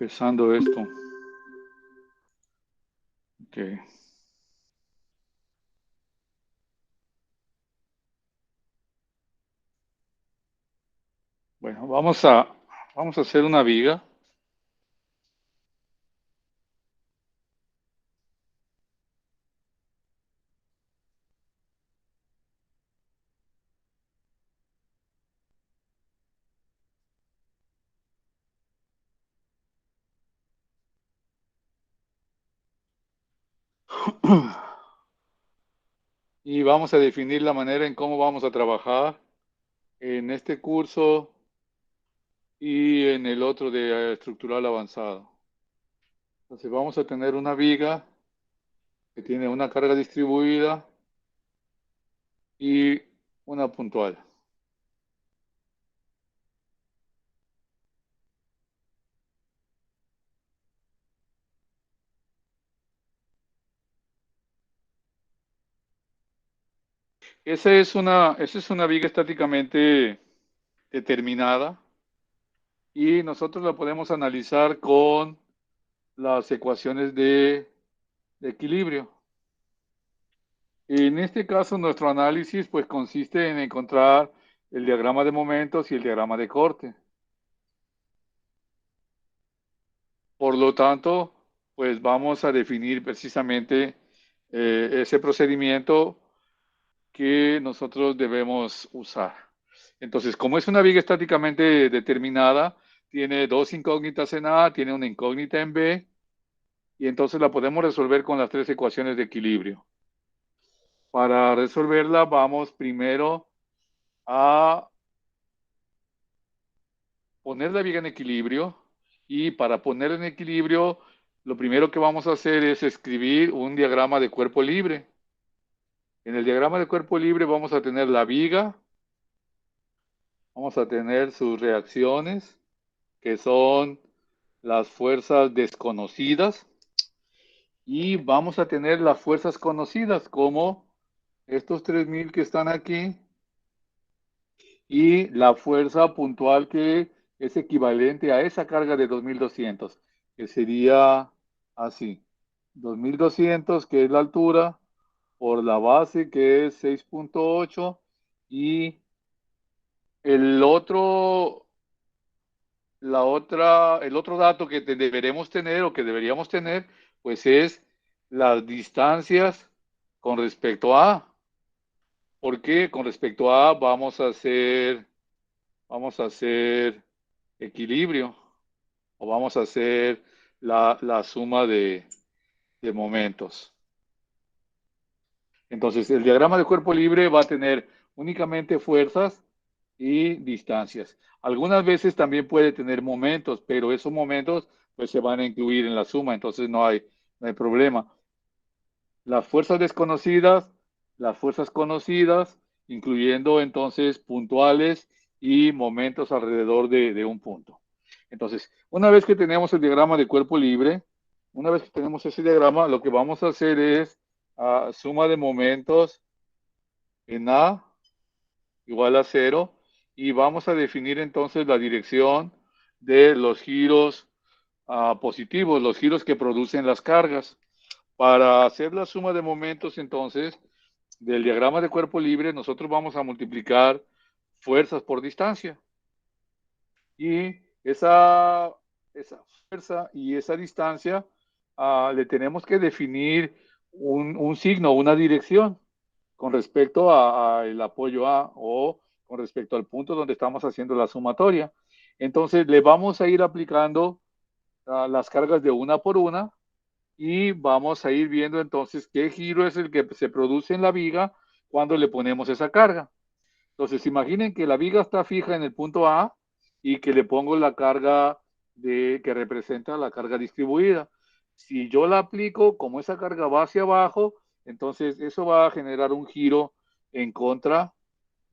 empezando esto. Okay. Bueno, vamos a hacer una viga. Y vamos a definir la manera en cómo vamos a trabajar en este curso y en el otro de estructural avanzado. Entonces vamos a tener una viga que tiene una carga distribuida y una puntual. Esa es una viga estáticamente determinada y nosotros la podemos analizar con las ecuaciones de equilibrio. En este caso, nuestro análisis pues consiste en encontrar el diagrama de momentos y el diagrama de corte. Por lo tanto, pues vamos a definir precisamente ese procedimiento que nosotros debemos usar. Entonces, como es una viga estáticamente determinada, tiene dos incógnitas en A, tiene una incógnita en B, y entonces la podemos resolver con las tres ecuaciones de equilibrio. Para resolverla, vamos primero a poner la viga en equilibrio, y para poner en equilibrio, lo primero que vamos a hacer es escribir un diagrama de cuerpo libre. En el diagrama de cuerpo libre vamos a tener la viga, vamos a tener sus reacciones, que son las fuerzas desconocidas, y vamos a tener las fuerzas conocidas, como estos 3000 que están aquí, y la fuerza puntual que es equivalente a esa carga de 2200, que sería así: 2200, que es la altura, por la base, que es 6.8, y el otro, el otro dato que deberemos tener, o que deberíamos tener, pues es las distancias con respecto a A. Porque con respecto a A vamos a hacer equilibrio, o vamos a hacer la suma de momentos. Entonces, el diagrama de cuerpo libre va a tener únicamente fuerzas y distancias. Algunas veces también puede tener momentos, pero esos momentos pues se van a incluir en la suma, entonces no hay problema. Las fuerzas desconocidas, las fuerzas conocidas, incluyendo entonces puntuales y momentos alrededor de un punto. Entonces, una vez que tenemos el diagrama de cuerpo libre, una vez que tenemos ese diagrama, lo que vamos a hacer es suma de momentos en A igual a 0, y vamos a definir entonces la dirección de los giros positivos, los giros que producen las cargas. Para hacer la suma de momentos, entonces, del diagrama de cuerpo libre, nosotros vamos a multiplicar fuerzas por distancia. Y esa fuerza y esa distancia le tenemos que definir un signo, una dirección, con respecto al apoyo A, o con respecto al punto donde estamos haciendo la sumatoria. Entonces, le vamos a ir aplicando las cargas de una por una, y vamos a ir viendo entonces qué giro es el que se produce en la viga cuando le ponemos esa carga. Entonces, imaginen que la viga está fija en el punto A y que le pongo la carga que representa la carga distribuida. Si yo la aplico, como esa carga va hacia abajo, entonces eso va a generar un giro en contra,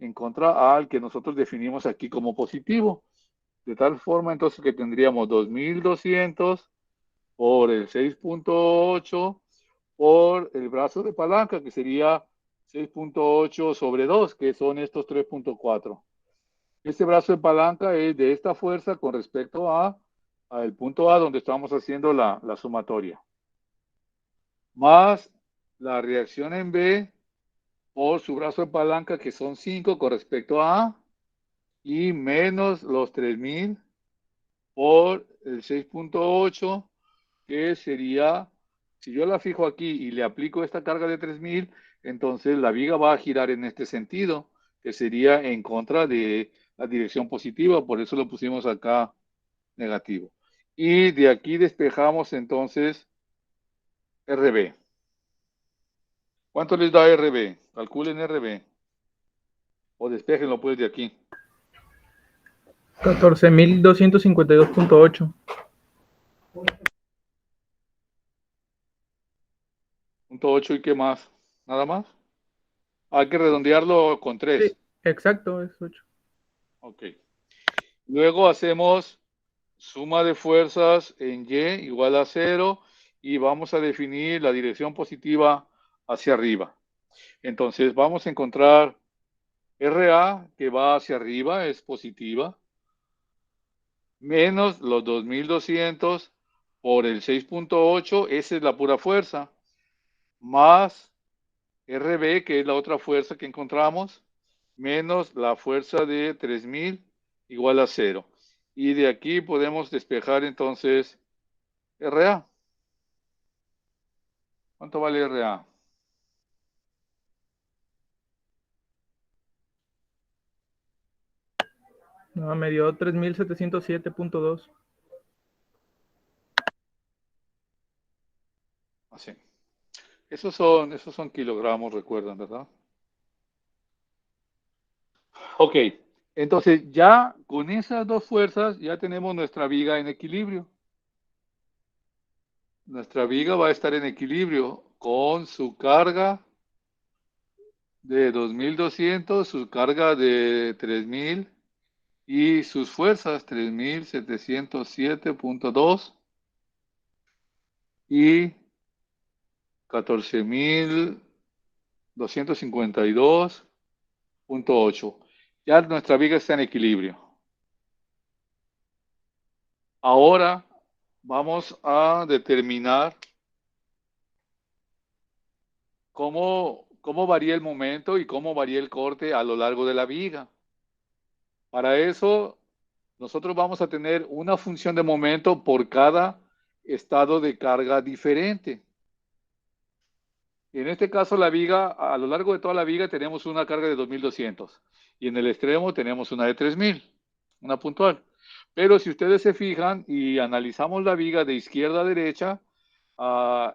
al que nosotros definimos aquí como positivo. De tal forma entonces que tendríamos 2200 por el 6.8 por el brazo de palanca, que sería 6.8 sobre 2, que son estos 3.4. Este brazo de palanca es de esta fuerza con respecto a al punto A donde estamos haciendo la sumatoria, más la reacción en B por su brazo de palanca, que son 5 con respecto a A, y menos los 3000 por el 6.8, que sería, si yo la fijo aquí y le aplico esta carga de 3000, entonces la viga va a girar en este sentido, que sería en contra de la dirección positiva, por eso lo pusimos acá negativo. Y de aquí despejamos entonces RB. ¿Cuánto les da RB? Calculen RB. O despejenlo pues de aquí. 14.252.8. Punto 8 y qué más. ¿Nada más? Hay que redondearlo con Sí, 3. exacto, es 8. Ok. Luego hacemos suma de fuerzas en Y igual a 0 y vamos a definir la dirección positiva hacia arriba. Entonces vamos a encontrar RA, que va hacia arriba, es positiva, menos los 2200 por el 6.8, esa es la pura fuerza, más RB, que es la otra fuerza que encontramos, menos la fuerza de 3000 igual a 0. Y de aquí podemos despejar entonces RA. ¿Cuánto vale RA? No, me dio 3.707.2. Así. Esos son kilogramos, recuerdan, ¿verdad? Ok, entonces ya con esas dos fuerzas ya tenemos nuestra viga en equilibrio. Nuestra viga va a estar en equilibrio con su carga de 2200, su carga de 3000 y sus fuerzas 3707.2 y 14252.8. Ya nuestra viga está en equilibrio. Ahora vamos a determinar cómo varía el momento y cómo varía el corte a lo largo de la viga. Para eso, nosotros vamos a tener una función de momento por cada estado de carga diferente. En este caso, la viga, a lo largo de toda la viga tenemos una carga de 2200 y en el extremo tenemos una de 3000, una puntual. Pero si ustedes se fijan y analizamos la viga de izquierda a derecha, uh,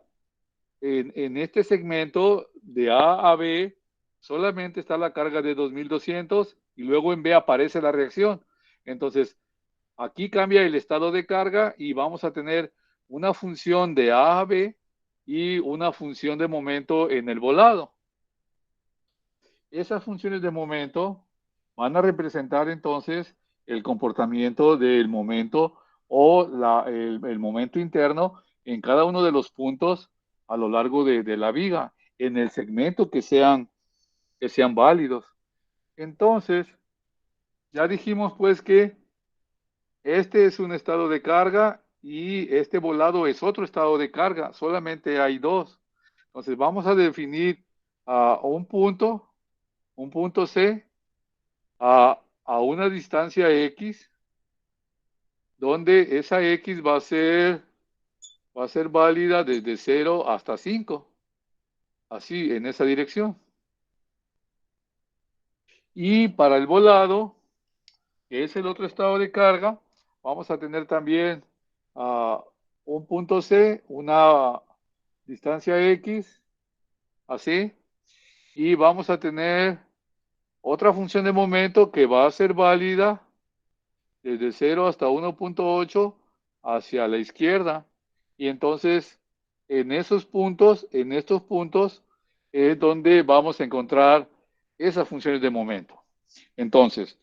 en este segmento de A a B solamente está la carga de 2200 y luego en B aparece la reacción. Entonces, aquí cambia el estado de carga y vamos a tener una función de A a B y una función de momento en el volado. Esas funciones de momento van a representar entonces el comportamiento del momento o el momento interno en cada uno de los puntos a lo largo de la viga, en el segmento que sean válidos. Entonces, ya dijimos pues que este es un estado de carga y este volado es otro estado de carga, solamente hay dos. Entonces vamos a definir un punto C, a una distancia X, donde esa X va a ser válida desde 0 hasta 5, así en esa dirección. Y para el volado, que es el otro estado de carga, vamos a tener también un punto C, una distancia X, así, y vamos a tener otra función de momento que va a ser válida desde 0 hasta 1.8 hacia la izquierda. Y entonces, en estos puntos, es donde vamos a encontrar esas funciones de momento. Entonces,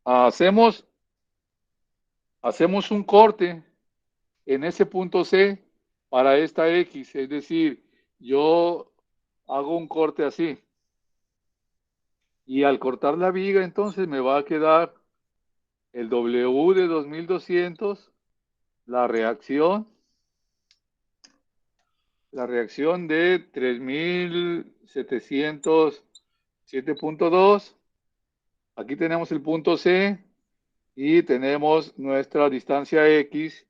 hacemos, hacemos un corte en ese punto C para esta X, es decir, yo hago un corte así. Y al cortar la viga, entonces me va a quedar el W de 2200 la reacción de 3707.2. Aquí tenemos el punto C y tenemos nuestra distancia X.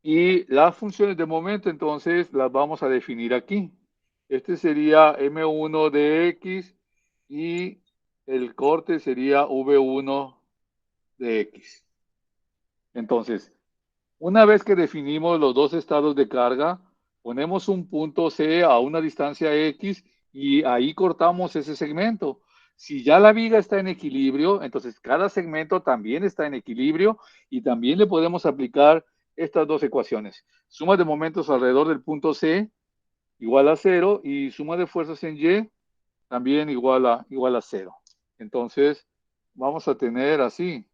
Y las funciones de momento, entonces, las vamos a definir aquí. Este sería M1 de X y el corte sería V1 de X. Entonces, una vez que definimos los dos estados de carga, ponemos un punto C a una distancia X y ahí cortamos ese segmento. Si ya la viga está en equilibrio, entonces cada segmento también está en equilibrio y también le podemos aplicar estas dos ecuaciones. Suma de momentos alrededor del punto C igual a 0 y suma de fuerzas en Y también igual a 0. Entonces, vamos a tener así.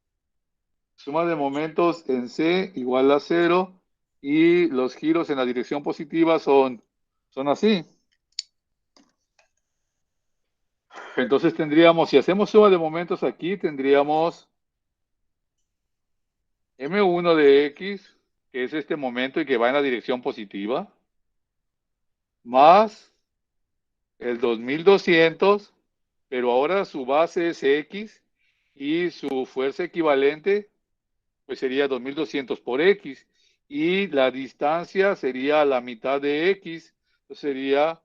Suma de momentos en C igual a 0 y los giros en la dirección positiva son así. Entonces tendríamos, si hacemos suma de momentos aquí, tendríamos M1 de X, que es este momento y que va en la dirección positiva, más el 2200, pero ahora su base es X y su fuerza equivalente pues sería 2200 por X y la distancia sería la mitad de X, sería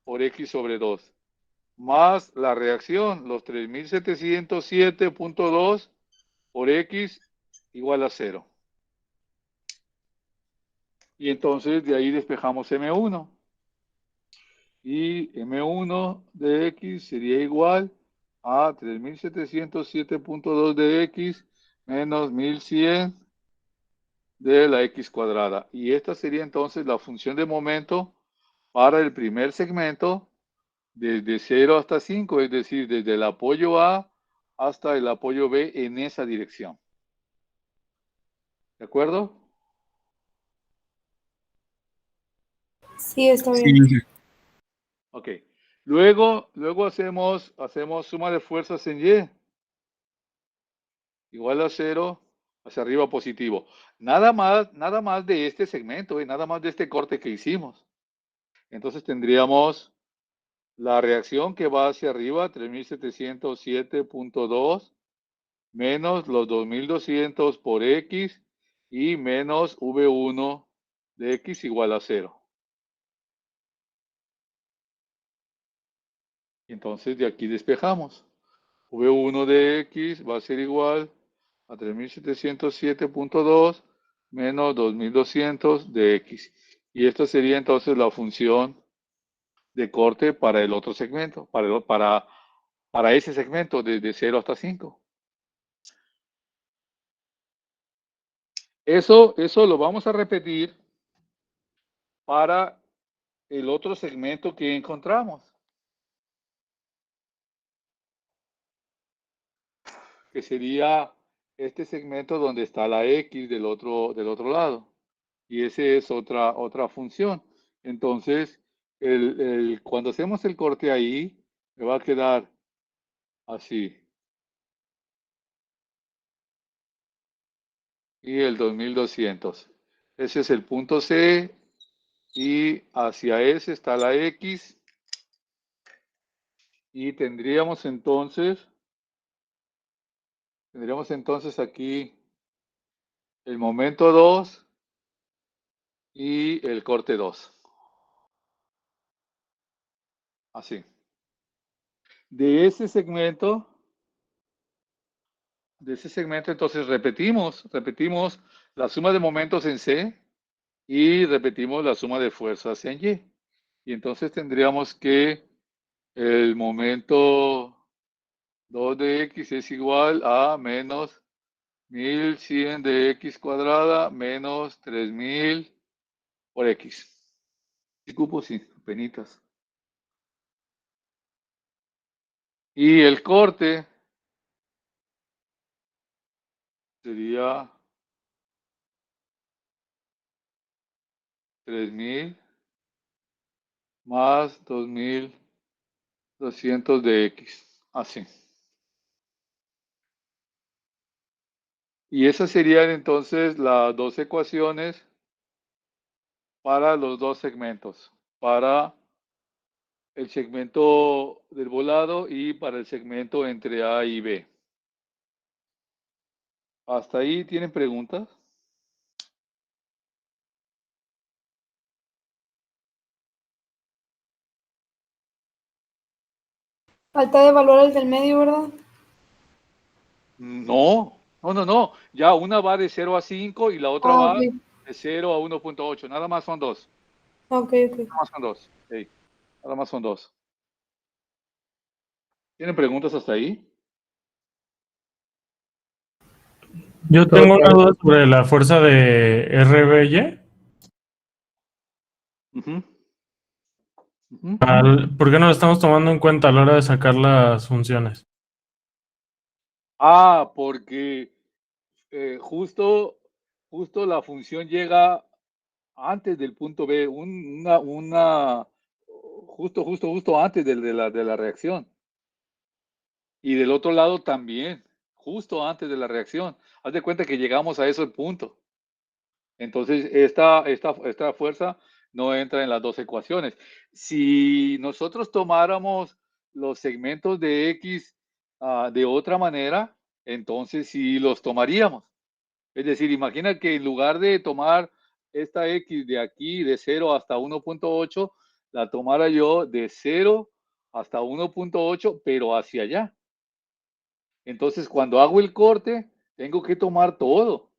por X sobre 2, más la reacción, los 3707.2 por X igual a 0. Y entonces de ahí despejamos M1. Y M1 de X sería igual a 3707.2 de X menos 1100 de la X cuadrada. Y esta sería entonces la función de momento para el primer segmento desde 0 hasta 5, es decir, desde el apoyo A hasta el apoyo B en esa dirección. ¿De acuerdo? Sí, está Sí, bien. Ok. Luego hacemos suma de fuerzas en Y. Igual a 0, hacia arriba positivo. Nada más de este segmento, nada más de este corte que hicimos. Entonces tendríamos la reacción que va hacia arriba, 3707.2, menos los 2200 por X y menos V1 de X igual a 0. Entonces de aquí despejamos. V1 de X va a ser igual a 3707.2 menos 2200 de X. Y esta sería entonces la función de corte para el otro segmento, para ese segmento desde 0 hasta 5. Eso lo vamos a repetir para el otro segmento que encontramos, que sería este segmento donde está la X del otro lado. Y ese es otra función. Entonces, cuando hacemos el corte ahí, me va a quedar así. Y el 2200. Ese es el punto C y hacia ese está la X. Y tendríamos entonces aquí el momento 2 y el corte 2. Así. De ese segmento, entonces repetimos la suma de momentos en C y repetimos la suma de fuerzas en Y. Y entonces tendríamos que el momento 2 de X es igual a menos 1100 de X cuadrada menos 3000 por X. Y cupos, sí, penitas. Y el corte sería 3000 más 2200 de X. Así. Y esas serían entonces las dos ecuaciones para los dos segmentos, para el segmento del volado y para el segmento entre A y B. ¿Hasta ahí tienen preguntas? Falta de evaluar el del medio, ¿verdad? No, no, no, no. Ya una va de 0 a 5 y la otra Ah, va ok. de 0 a 1.8. Nada más son dos. Ok, ok. Nada más son dos. Sí, nada más son dos. ¿Tienen preguntas hasta ahí? Yo Todo tengo una claro. duda sobre la fuerza de RBY. Ujú, ujú. ¿Por qué no lo estamos tomando en cuenta a la hora de sacar las funciones? Ah, porque justo la función llega antes del punto B, justo antes de la reacción. Y del otro lado también, justo antes de la reacción. Haz de cuenta que llegamos a ese punto. Entonces, esta fuerza no entra en las dos ecuaciones. Si nosotros tomáramos los segmentos de X de otra manera, entonces sí los tomaríamos. Es decir, imagina que en lugar de tomar esta X de aquí, de 0 hasta 1.8, la tomara yo de 0 hasta 1.8, pero hacia allá. Entonces, cuando hago el corte, tengo que tomar todo.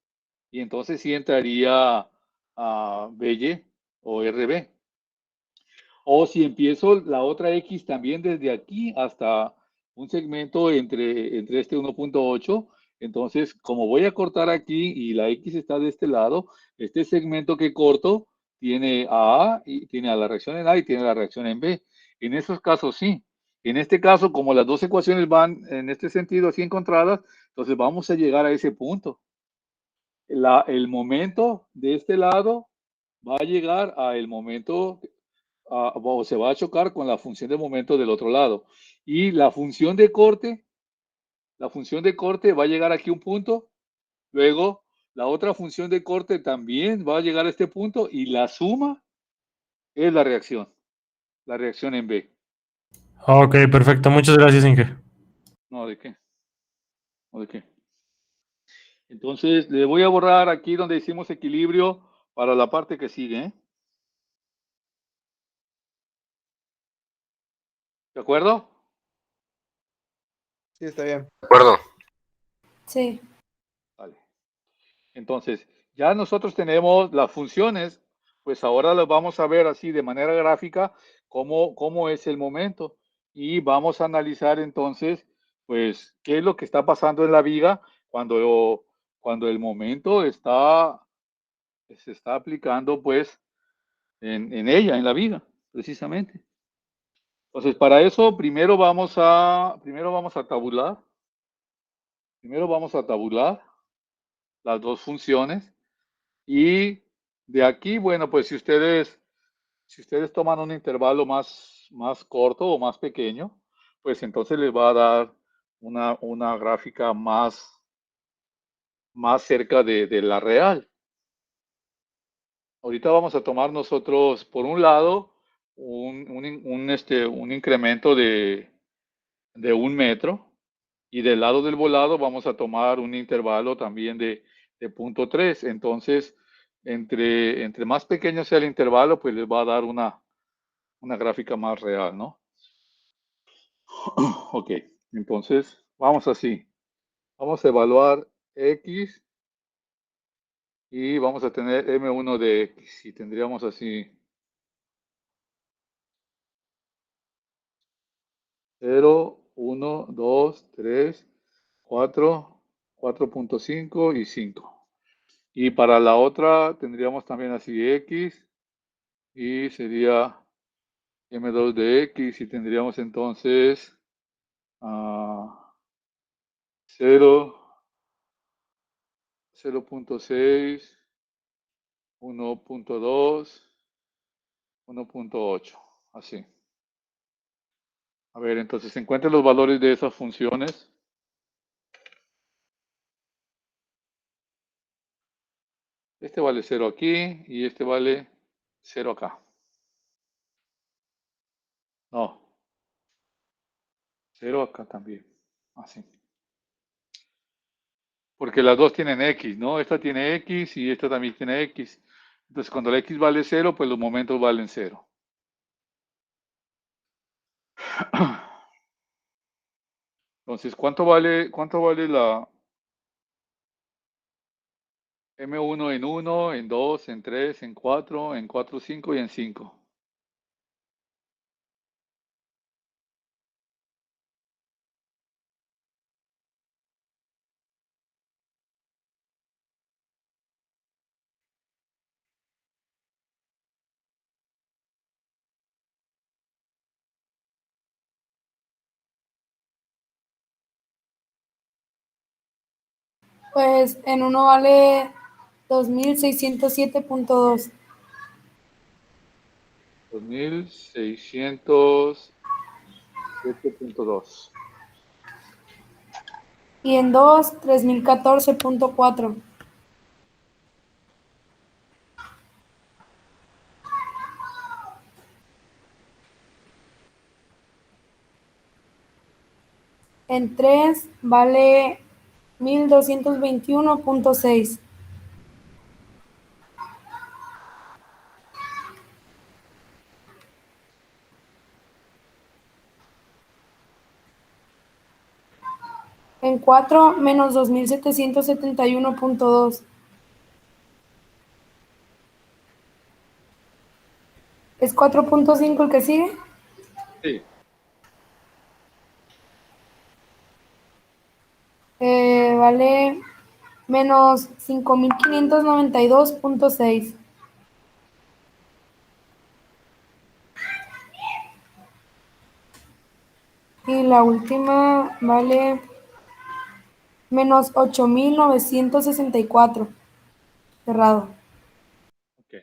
Y entonces sí entraría a BY o RB. O si empiezo la otra X también desde aquí hasta un segmento entre este 1.8, entonces como voy a cortar aquí y la X está de este lado, este segmento que corto tiene a A y tiene a la reacción en A y tiene la reacción en B. En esos casos sí. En este caso, como las dos ecuaciones van en este sentido así encontradas, entonces vamos a llegar a ese punto. El momento de este lado va a llegar a el momento o se va a chocar con la función de momento del otro lado. Y la función de corte va a llegar aquí a un punto, luego la otra función de corte también va a llegar a este punto y la suma es la reacción en B. Ok, perfecto. Muchas gracias, Inge. No, ¿de qué? ¿O de qué? Entonces, le voy a borrar aquí donde hicimos equilibrio para la parte que sigue, ¿eh? ¿De acuerdo? Sí, está bien. De acuerdo. Sí. Vale. Entonces, ya nosotros tenemos las funciones, pues ahora las vamos a ver así de manera gráfica cómo es el momento. Y vamos a analizar entonces, pues, qué es lo que está pasando en la viga cuando el momento se está aplicando, pues, en ella, en la viga, precisamente. Entonces, para eso, primero vamos a tabular. Primero vamos a tabular las dos funciones. Y de aquí, bueno, pues si ustedes toman un intervalo más corto o más pequeño, pues entonces les va a dar una gráfica más cerca de la real. Ahorita vamos a tomar nosotros, por un lado, un incremento de 1 metro, y del lado del volado vamos a tomar un intervalo también de 0.3. Entonces, entre más pequeño sea el intervalo, pues les va a dar una gráfica más real, ¿no? Ok, entonces vamos así. Vamos a evaluar X y vamos a tener M1 de X. Y tendríamos así 0, 1, 2, 3, 4, 4.5 y 5. Y para la otra tendríamos también así X y sería M2 de X y tendríamos entonces 0, 0.6, 1.2, 1.8, así. A ver, entonces encuentren los valores de esas funciones. Este vale 0 aquí y este vale 0 acá. No. 0 acá también. Así. Porque las dos tienen X, ¿no? Esta tiene X y esta también tiene X. Entonces, cuando la X vale 0, pues los momentos valen 0. Entonces, ¿cuánto vale la M1 en 1, en 2, en 3, en 4, en 4, 5 y en 5? Pues en uno vale 2607.2. 2607.2. Y en 2, 3014.4. En 3 vale 1221.6. En 4 menos 2771.2. ¿Es 4.5 el que sigue? Sí. Vale menos 5592.6. Y la última vale menos 8964. Cerrado. Ok.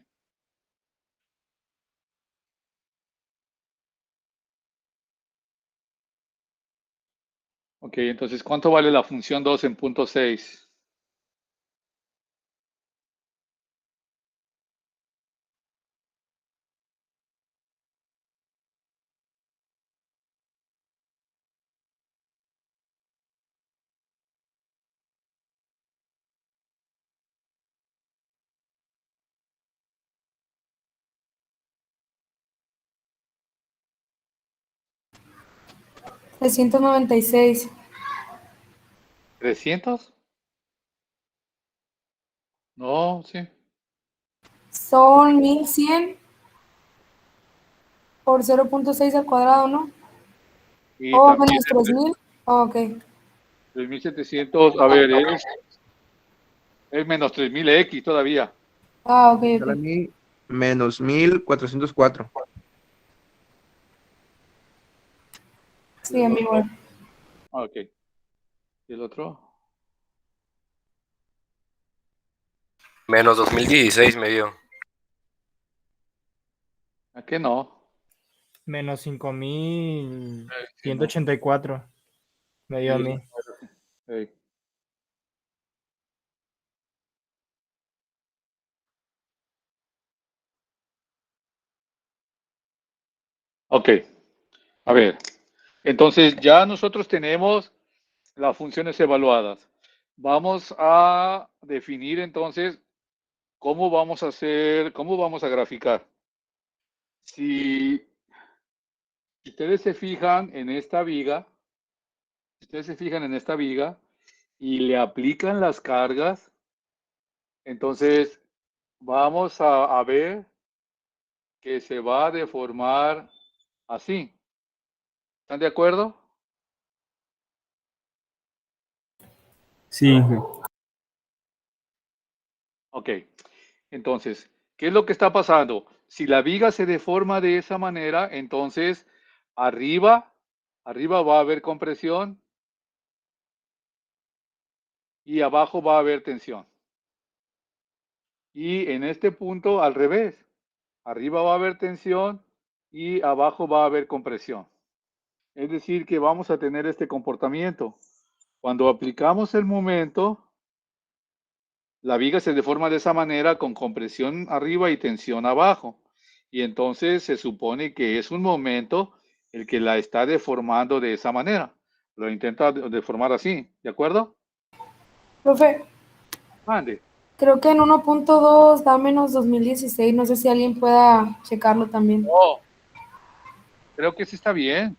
Ok, entonces, ¿cuánto vale la función 2 en punto 6? $396. ¿300? No, sí. Son 1100 por 0.6 al cuadrado, ¿no? Y O también menos 3000. Ok. 3700, a ver, es menos 3000X todavía. Ah, ok, Sale a ok. mí menos 1404. Sí, a mí igual. Ah, ok. ¿Y el otro? Menos 2016 me dio. ¿A qué no? Menos Sí, no. 5184 me dio a Sí, mí. sí. Ok, a ver. Entonces ya nosotros tenemos las funciones evaluadas. Vamos a definir entonces cómo vamos a hacer, cómo vamos a graficar. Si ustedes se fijan en esta viga, y le aplican las cargas, entonces vamos a ver que se va a deformar así. ¿Están de acuerdo? Sí, Ok. Entonces, ¿qué es lo que está pasando? Si la viga se deforma de esa manera, entonces arriba va a haber compresión y abajo va a haber tensión. Y en este punto al revés, arriba va a haber tensión y abajo va a haber compresión. Es decir, que vamos a tener este comportamiento. Cuando aplicamos el momento, la viga se deforma de esa manera con compresión arriba y tensión abajo. Y entonces se supone que es un momento el que la está deformando de esa manera. Lo intenta deformar así, ¿de acuerdo? Profe, Mande. creo que en 1.2 da menos 2016. No sé si alguien pueda checarlo también. Oh, creo que sí está bien.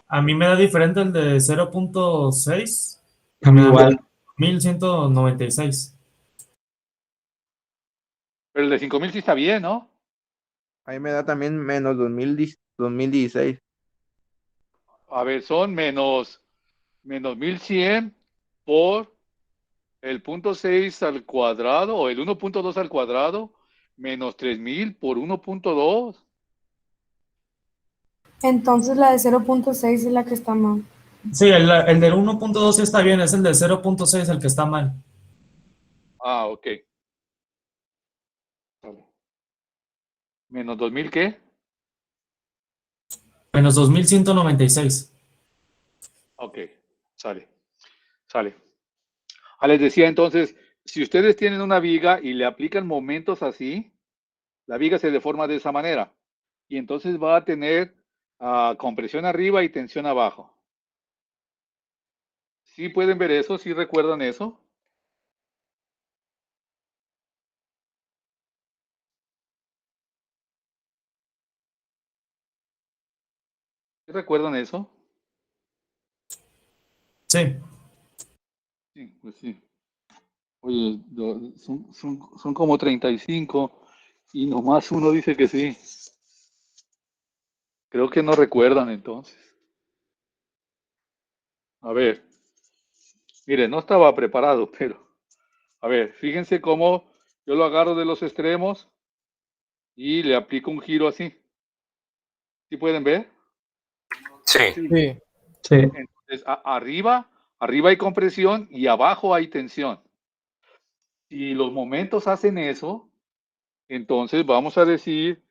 A mí me da diferente el de 0.6. A mí igual. 1196. Pero el de 5000 sí está bien, ¿no? Ahí me da también menos 2016. A ver, son menos 1100 por el 0.6 al cuadrado o el 1.2 al cuadrado menos 3000 por 1.2. Entonces la de 0.6 es la que está mal. Sí, el del 1.2 sí está bien, es el del 0.6 el que está mal. Ah, ok. Vale. ¿Menos 2000 qué? Menos 2196. Ok, sale, sale. Les decía entonces, si ustedes tienen una viga y le aplican momentos así, la viga se deforma de esa manera. Y entonces va a tener compresión arriba y tensión abajo. ¿Sí pueden ver eso? ¿Sí recuerdan eso? ¿Sí recuerdan eso? Sí. Sí, pues sí. Oye, son como 35 y nomás uno dice que sí. Creo que no recuerdan entonces. A ver, mire, no estaba preparado, pero a ver, fíjense cómo yo lo agarro de los extremos y le aplico un giro así. ¿Sí pueden ver? Sí. Sí. Sí. Entonces, arriba hay compresión y abajo hay tensión. Si los momentos hacen eso, entonces vamos a decir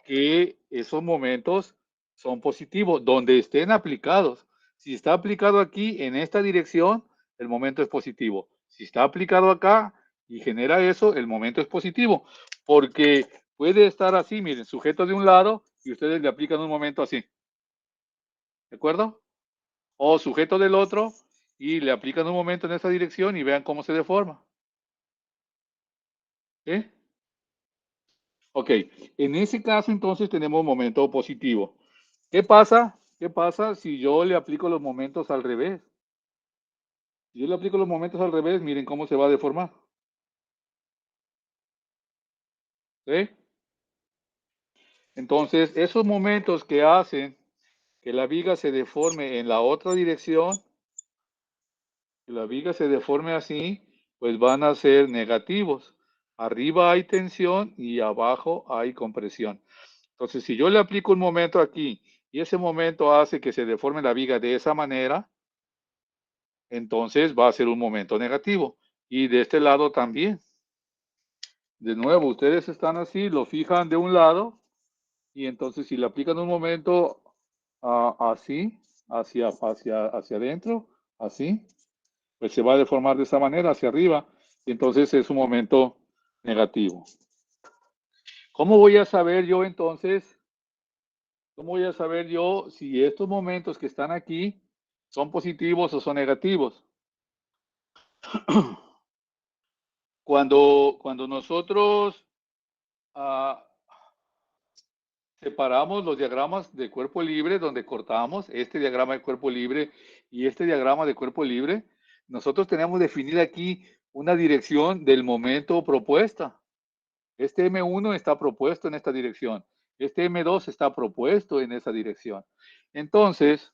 que esos momentos son positivos, donde estén aplicados. Si está aplicado aquí en esta dirección, el momento es positivo. Si está aplicado acá y genera eso, el momento es positivo. Porque puede estar así, miren, sujeto de un lado y ustedes le aplican un momento así. ¿De acuerdo? O sujeto del otro y le aplican un momento en esa dirección y vean cómo se deforma. ¿Sí? Ok, en ese caso entonces tenemos momento positivo. ¿Qué pasa? ¿Qué pasa si yo le aplico los momentos al revés? Si yo le aplico los momentos al revés, miren cómo se va a deformar. ¿Sí? Entonces, esos momentos que hacen que la viga se deforme en la otra dirección, que la viga se deforme así, pues van a ser negativos. Arriba hay tensión y abajo hay compresión. Entonces, si yo le aplico un momento aquí y ese momento hace que se deforme la viga de esa manera, entonces va a ser un momento negativo. Y de este lado también. De nuevo, ustedes están así, lo fijan de un lado y entonces si le aplican un momento así, hacia adentro, así, pues se va a deformar de esa manera hacia arriba y entonces es un momento negativo. ¿Cómo voy a saber yo entonces? ¿Cómo voy a saber yo si estos momentos que están aquí son positivos o son negativos? Cuando nosotros separamos los diagramas de cuerpo libre, donde cortamos este diagrama de cuerpo libre y este diagrama de cuerpo libre, nosotros tenemos definida aquí una dirección del momento propuesta. Este M1 está propuesto en esta dirección. Este M2 está propuesto en esa dirección. Entonces,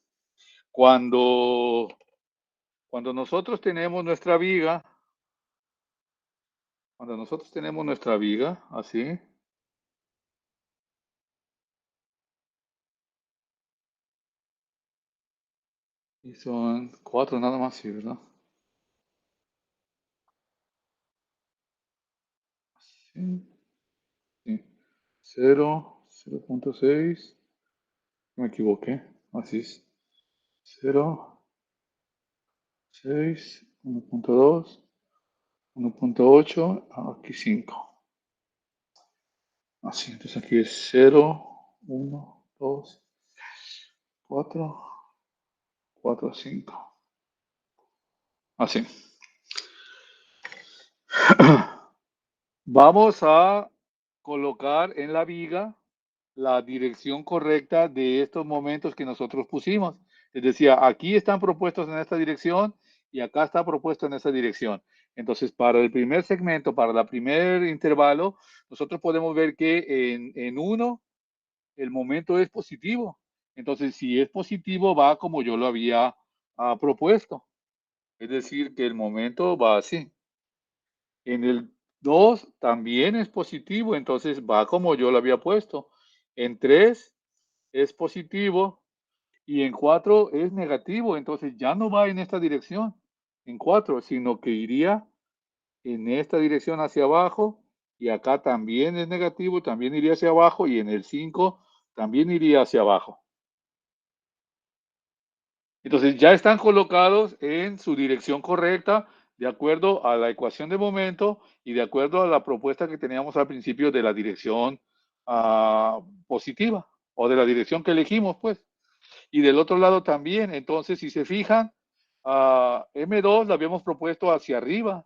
cuando nosotros tenemos nuestra viga, así, y son 4 nada más, sí, ¿verdad? Sí, sí. 0.6, me equivoqué, así es. 0, 6, 1.2, 1.8, aquí 5. Así, entonces aquí es 0, 1, 2, 4, 4, 5. Así. Vamos a colocar en la viga la dirección correcta de estos momentos que nosotros pusimos. Es decir, aquí están propuestos en esta dirección y acá está propuesto en esta dirección. Entonces, para el primer segmento, para el primer intervalo, nosotros podemos ver que en 1 el momento es positivo. Entonces, si es positivo, va como yo lo había propuesto. Es decir, que el momento va así. En el 2 también es positivo, entonces va como yo lo había puesto. En 3 es positivo y en 4 es negativo, entonces ya no va en esta dirección, en 4, sino que iría en esta dirección hacia abajo y acá también es negativo, también iría hacia abajo y en el 5 también iría hacia abajo. Entonces ya están colocados en su dirección correcta de acuerdo a la ecuación de momento y de acuerdo a la propuesta que teníamos al principio de la dirección positiva o de la dirección que elegimos, pues. Y del otro lado también, entonces si se fijan, M2 la habíamos propuesto hacia arriba,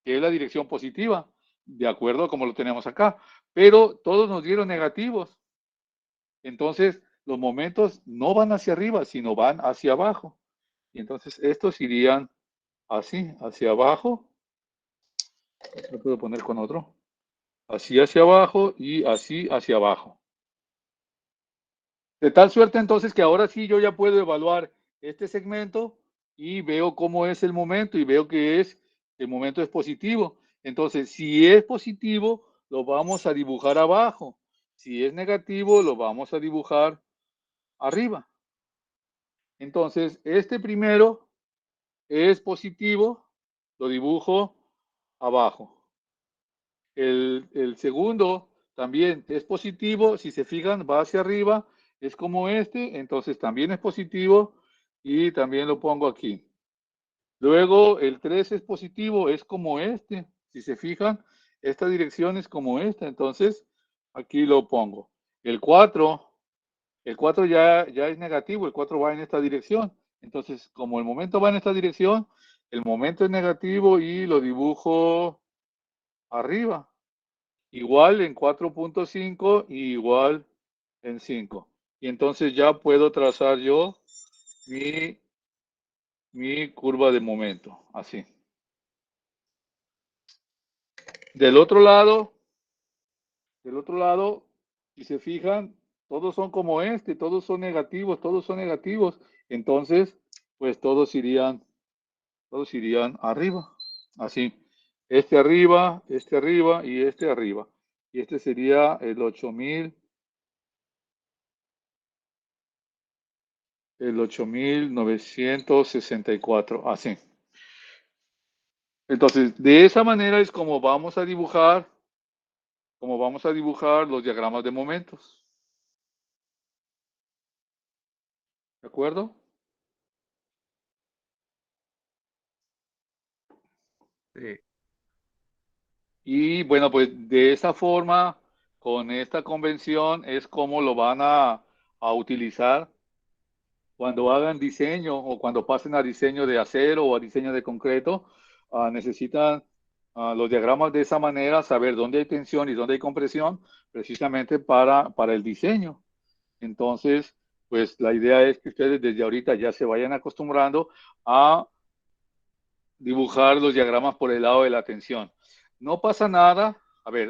que es la dirección positiva, de acuerdo a como lo tenemos acá, pero todos nos dieron negativos. Entonces, los momentos no van hacia arriba, sino van hacia abajo. Y entonces estos irían así, hacia abajo. Lo puedo poner con otro. Así hacia abajo y así hacia abajo. De tal suerte entonces que ahora sí yo ya puedo evaluar este segmento y veo cómo es el momento y veo que el momento es positivo. Entonces, si es positivo, lo vamos a dibujar abajo. Si es negativo, lo vamos a dibujar arriba. Entonces, este primero es positivo, lo dibujo abajo. El segundo también es positivo, si se fijan, va hacia arriba, es como este, entonces también es positivo y también lo pongo aquí. Luego el 3 es positivo, es como este, si se fijan, esta dirección es como esta, entonces aquí lo pongo. El 4 ya es negativo, el 4 va en esta dirección. Entonces, como el momento va en esta dirección, el momento es negativo y lo dibujo arriba. Igual en 4.5 y igual en 5. Y entonces ya puedo trazar yo mi curva de momento, así. Del otro lado, si se fijan, todos son como este, todos son negativos. Entonces, pues todos irían arriba, así. Este arriba y este arriba. Y este sería el 8.964, así. Entonces, de esa manera es como vamos a dibujar los diagramas de momentos. ¿De acuerdo? Sí. Y bueno, pues de esa forma, con esta convención, es como lo van a utilizar cuando hagan diseño o cuando pasen a diseño de acero o a diseño de concreto. Necesitan los diagramas de esa manera, saber dónde hay tensión y dónde hay compresión, precisamente para el diseño. Entonces, pues la idea es que ustedes desde ahorita ya se vayan acostumbrando a dibujar los diagramas por el lado de la tensión. No pasa nada,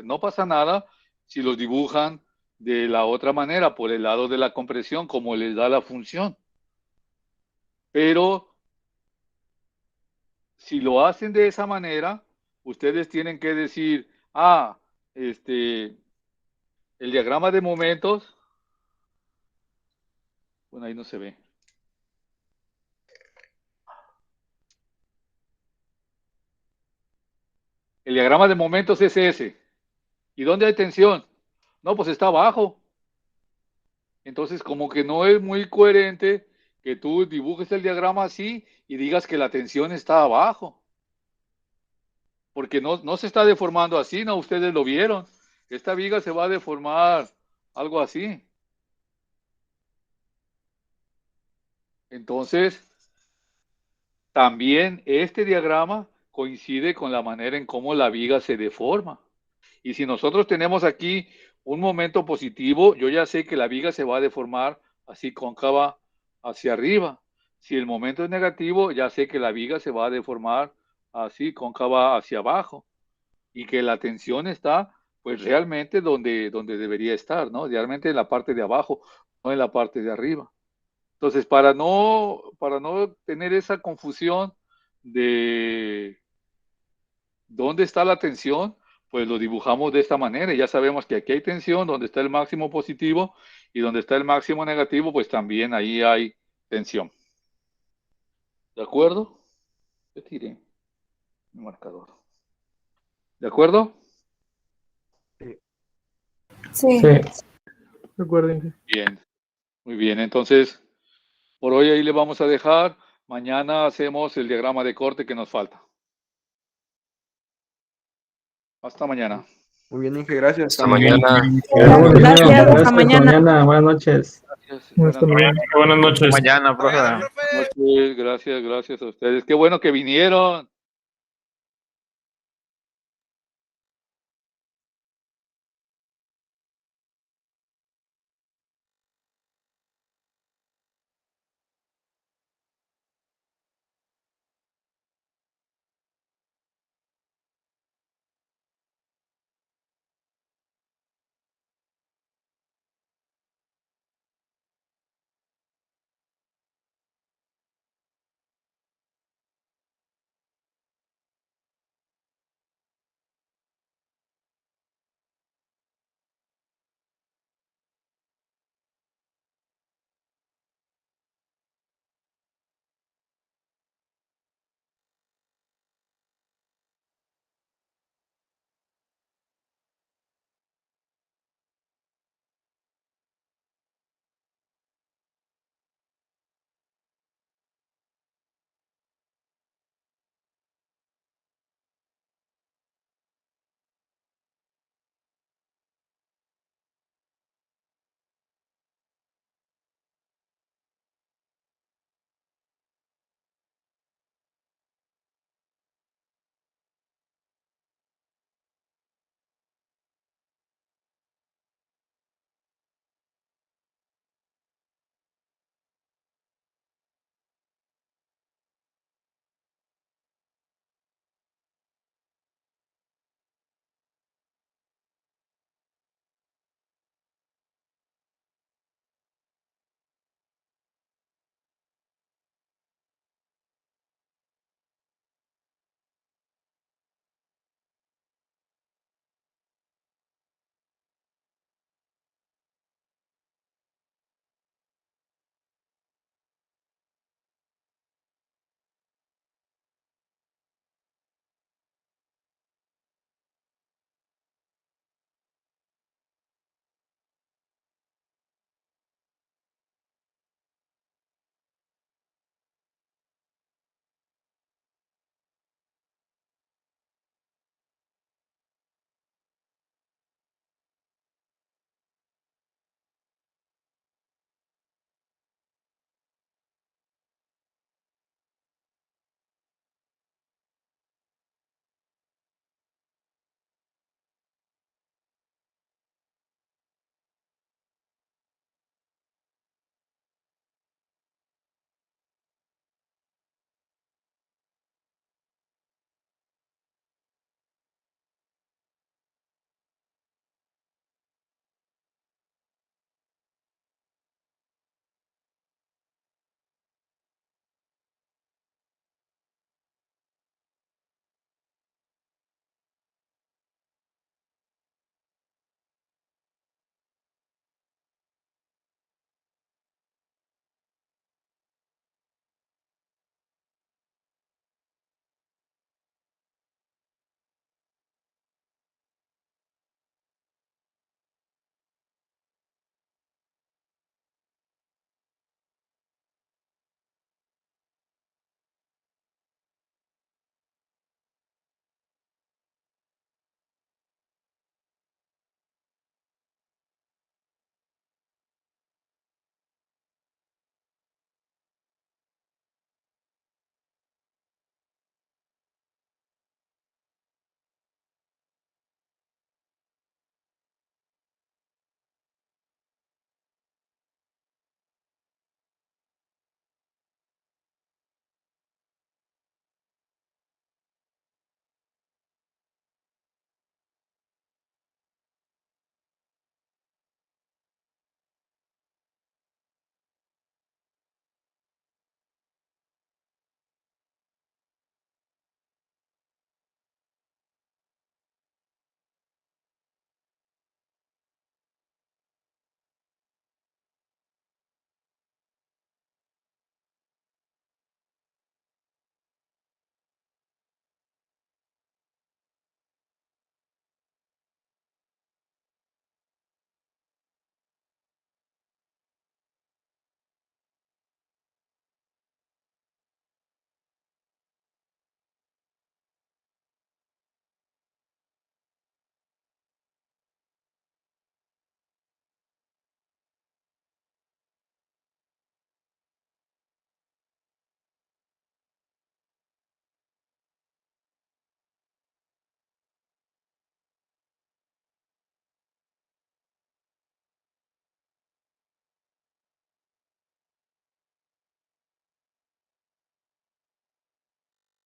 no pasa nada si los dibujan de la otra manera, por el lado de la compresión, como les da la función. Pero si lo hacen de esa manera, ustedes tienen que decir, el diagrama de momentos, bueno, ahí no se ve. El diagrama de momentos es ese. ¿Y dónde hay tensión? No, pues está abajo. Entonces, como que no es muy coherente que tú dibujes el diagrama así y digas que la tensión está abajo. porque no se está deformando así, ¿no? Ustedes lo vieron. Esta viga se va a deformar algo así. Entonces, también este diagrama coincide con la manera en cómo la viga se deforma. Y si nosotros tenemos aquí un momento positivo, yo ya sé que la viga se va a deformar así cóncava hacia arriba. Si el momento es negativo, ya sé que la viga se va a deformar así cóncava hacia abajo. Y que la tensión está, pues realmente donde debería estar, ¿no? Realmente en la parte de abajo, no en la parte de arriba. Entonces, para no tener esa confusión de dónde está la tensión, pues lo dibujamos de esta manera. Y ya sabemos que aquí hay tensión, donde está el máximo positivo, y donde está el máximo negativo, pues también ahí hay tensión. ¿De acuerdo? Yo tiré mi marcador. ¿De acuerdo? Sí. Sí. Recuerden. Bien, muy bien. Entonces, por hoy ahí le vamos a dejar. Mañana hacemos el diagrama de corte que nos falta. Hasta mañana. Muy bien, Inge, gracias. Hasta mañana. Gracias, hasta mañana. Buenas noches. Buenas Hasta mañana. Buenas noches. Mañana, profe. noches. Gracias a ustedes. Qué bueno que vinieron.